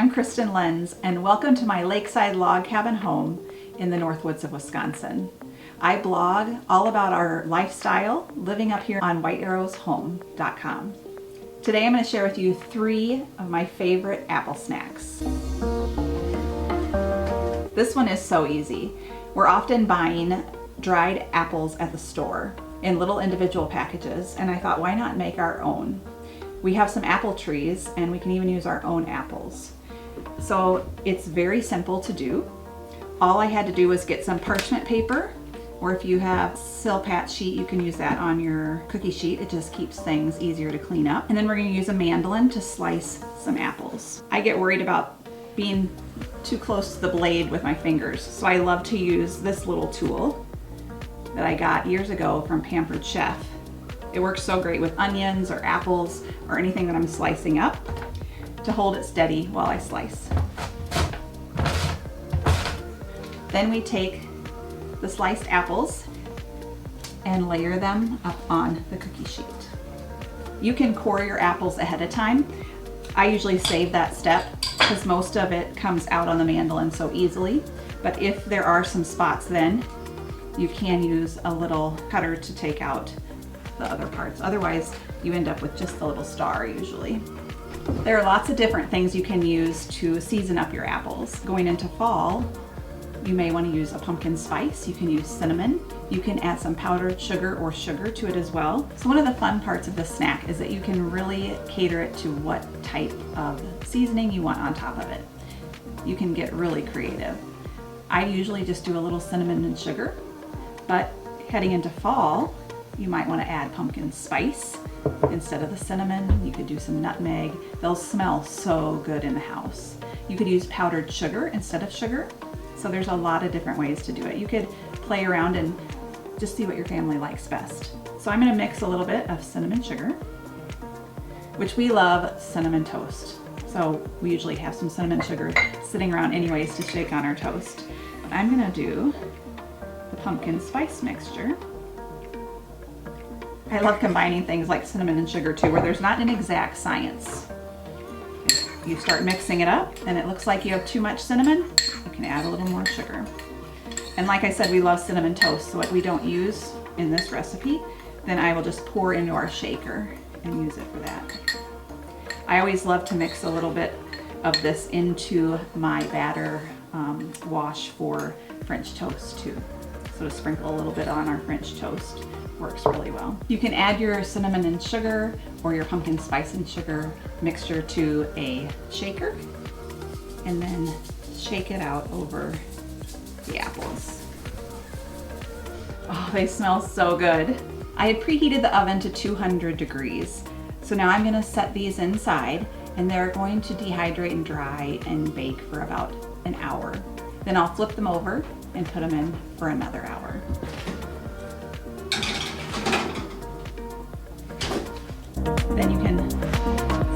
I'm Kristen Lenz, and welcome to my lakeside log cabin home in the Northwoods of Wisconsin. I blog all about our lifestyle living up here on whitearrowshome.com. Today I'm going to share with you 3 of my favorite apple snacks. This one is so easy. We're often buying dried apples at the store in little individual packages, and I thought, why not make our own? We have some apple trees and we can even use our own apples. So it's very simple to do. All I had to do was get some parchment paper, or if you have Silpat sheet, you can use that on your cookie sheet. It just keeps things easier to clean up. And then we're going to use a mandolin to slice some apples. I get worried about being too close to the blade with my fingers, so I love to use this little tool that I got years ago from Pampered Chef. It works so great with onions or apples or anything that I'm slicing up to hold it steady while I slice. Then we take the sliced apples and layer them up on the cookie sheet. You can core your apples ahead of time. I usually save that step because most of it comes out on the mandolin so easily. But if there are some spots, then you can use a little cutter to take out the other parts. Otherwise, you end up with just a little star usually. There are lots of different things you can use to season up your apples. Going into fall, you may want to use a pumpkin spice. You can use cinnamon. You can add some powdered sugar or sugar to it as well. So one of the fun parts of this snack is that you can really cater it to what type of seasoning you want on top of it. You can get really creative. I usually just do a little cinnamon and sugar, but heading into fall, you might want to add pumpkin spice instead of the cinnamon. You could do some nutmeg. They'll smell so good in the house. You could use powdered sugar instead of sugar. So there's a lot of different ways to do it. You could play around and just see what your family likes best. So I'm going to mix a little bit of cinnamon sugar, which we love cinnamon toast. So we usually have some cinnamon sugar sitting around anyways to shake on our toast. But I'm going to do the pumpkin spice mixture. I love combining things like cinnamon and sugar too, where there's not an exact science. If you start mixing it up and it looks like you have too much cinnamon, you can add a little more sugar. And like I said, we love cinnamon toast, so what we don't use in this recipe, then I will just pour into our shaker and use it for that. I always love to mix a little bit of this into my batter wash for French toast too. So to sprinkle a little bit on our French toast works really well. You can add your cinnamon and sugar or your pumpkin spice and sugar mixture to a shaker and then shake it out over the apples. Oh, they smell so good. I had preheated the oven to 200 degrees. So now I'm going to set these inside and they're going to dehydrate and dry and bake for about an hour. Then I'll flip them over and put them in for another hour. Then you can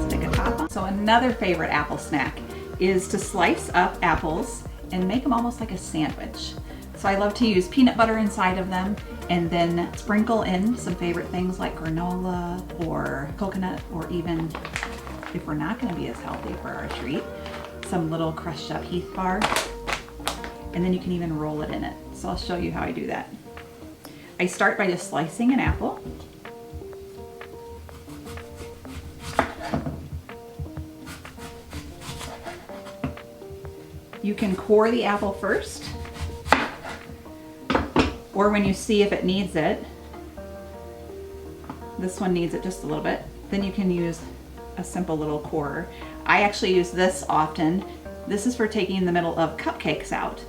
stick a top on. So another favorite apple snack is to slice up apples and make them almost like a sandwich. So I love to use peanut butter inside of them and then sprinkle in some favorite things like granola or coconut, or even, if we're not going to be as healthy for our treat, some little crushed up Heath bar. And then you can even roll it in it. So I'll show you how I do that. I start by just slicing an apple. You can core the apple first, or when you see if it needs it, this one needs it just a little bit, then you can use a simple little corer. I actually use this often. This is for taking the middle of cupcakes out,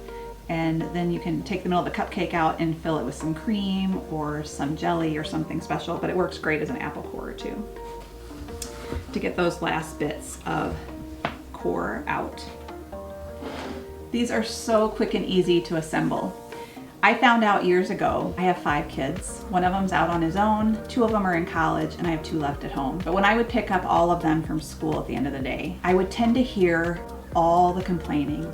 and then you can take the middle of the cupcake out and fill it with some cream or some jelly or something special, but it works great as an apple corer too, to get those last bits of core out. These are so quick and easy to assemble. I found out years ago, I have 5 kids. One of them's out on his own, 2 of them are in college, and I have 2 left at home. But when I would pick up all of them from school at the end of the day, I would tend to hear all the complaining,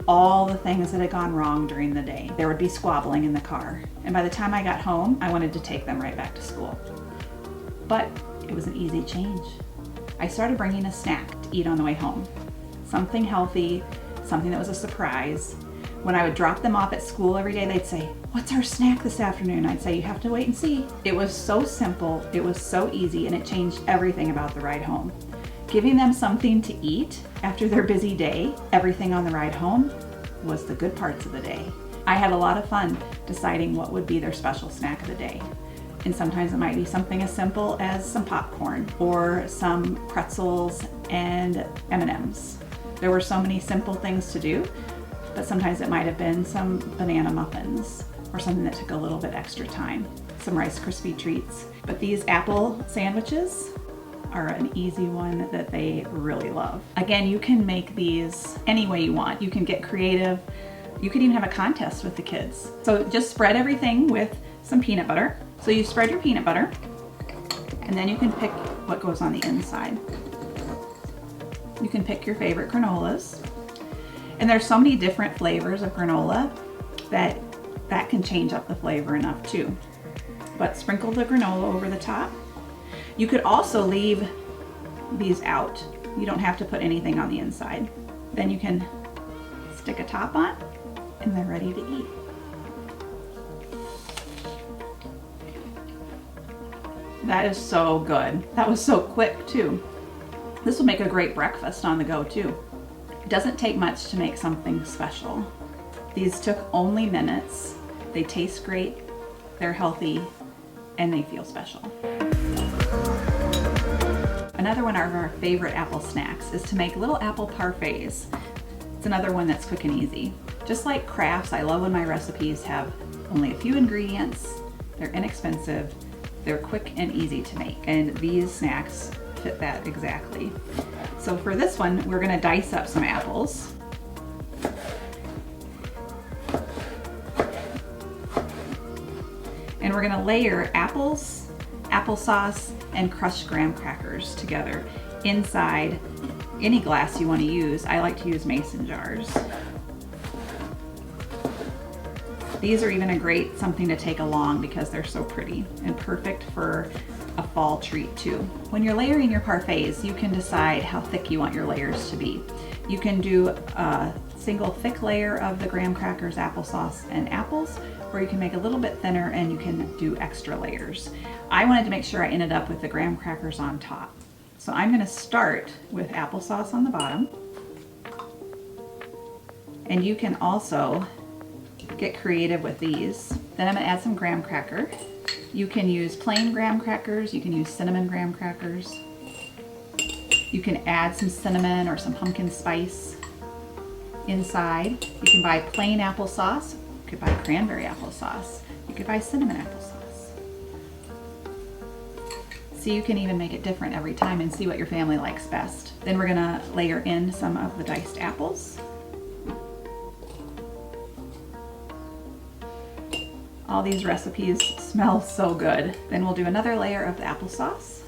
all the things that had gone wrong during the day. There would be squabbling in the car. And by the time I got home, I wanted to take them right back to school. But it was an easy change. I started bringing a snack to eat on the way home. something healthy, something that was a surprise. When I would drop them off at school every day, they'd say, "What's our snack this afternoon?" I'd say, "You have to wait and see." It was so simple, it was so easy, and it changed everything about the ride home. Giving them something to eat after their busy day, everything on the ride home, was the good parts of the day. I had a lot of fun deciding what would be their special snack of the day. And sometimes it might be something as simple as some popcorn or some pretzels and M&Ms. There were so many simple things to do, but sometimes it might have been some banana muffins or something that took a little bit extra time, some Rice Krispie treats. But these apple sandwiches are an easy one that they really love. Again, you can make these any way you want. You can get creative. You could even have a contest with the kids. So just spread everything with some peanut butter. So you spread your peanut butter, and then you can pick what goes on the inside. You can pick your favorite granolas. And there's so many different flavors of granola that can change up the flavor enough too. But sprinkle the granola over the top. You could also leave these out. You don't have to put anything on the inside. Then you can stick a top on, and they're ready to eat. That is so good. That was so quick too. This will make a great breakfast on the go too. It doesn't take much to make something special. These took only minutes. They taste great, they're healthy, and they feel special. Another one of our favorite apple snacks is to make little apple parfaits. It's another one that's quick and easy. Just like crafts, I love when my recipes have only a few ingredients, they're inexpensive, they're quick and easy to make, and these snacks fit that exactly. So for this one, we're gonna dice up some apples. And we're gonna layer apples, applesauce, and crushed graham crackers together inside any glass you want to use. I like to use mason jars. These are even a great something to take along because they're so pretty and perfect for a fall treat too. When you're layering your parfaits, you can decide how thick you want your layers to be. You can do a single thick layer of the graham crackers, applesauce, and apples, or you can make a little bit thinner and you can do extra layers. I wanted to make sure I ended up with the graham crackers on top. So I'm gonna start with applesauce on the bottom. And you can also get creative with these. Then I'm gonna add some graham cracker. You can use plain graham crackers, you can use cinnamon graham crackers. You can add some cinnamon or some pumpkin spice inside. You can buy plain applesauce, you could buy cranberry applesauce, you could buy cinnamon applesauce. So you can even make it different every time and see what your family likes best. Then we're gonna layer in some of the diced apples. All these recipes smell so good. Then we'll do another layer of the applesauce.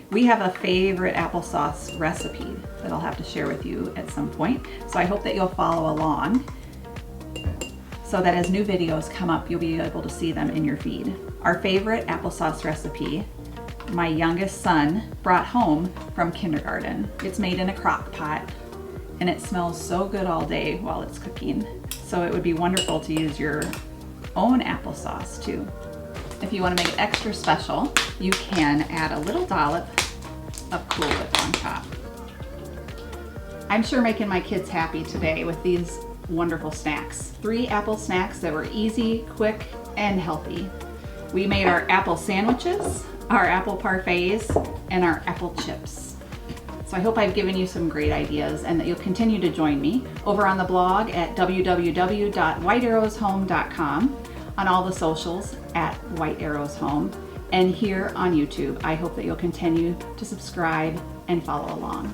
We have a favorite applesauce recipe that I'll have to share with you at some point. So I hope that you'll follow along so that as new videos come up, you'll be able to see them in your feed. Our favorite applesauce recipe, my youngest son brought home from kindergarten. It's made in a crock pot and it smells so good all day while it's cooking. So it would be wonderful to use your own applesauce too. If you want to make it extra special, you can add a little dollop of Cool Whip on top. I'm sure making my kids happy today with these wonderful snacks. 3 apple snacks that were easy, quick, and healthy. We made our apple sandwiches, our apple parfaits, and our apple chips. So I hope I've given you some great ideas and that you'll continue to join me over on the blog at www.whitearrowshome.com, on all the socials at White Arrows Home, and here on YouTube. I hope that you'll continue to subscribe and follow along.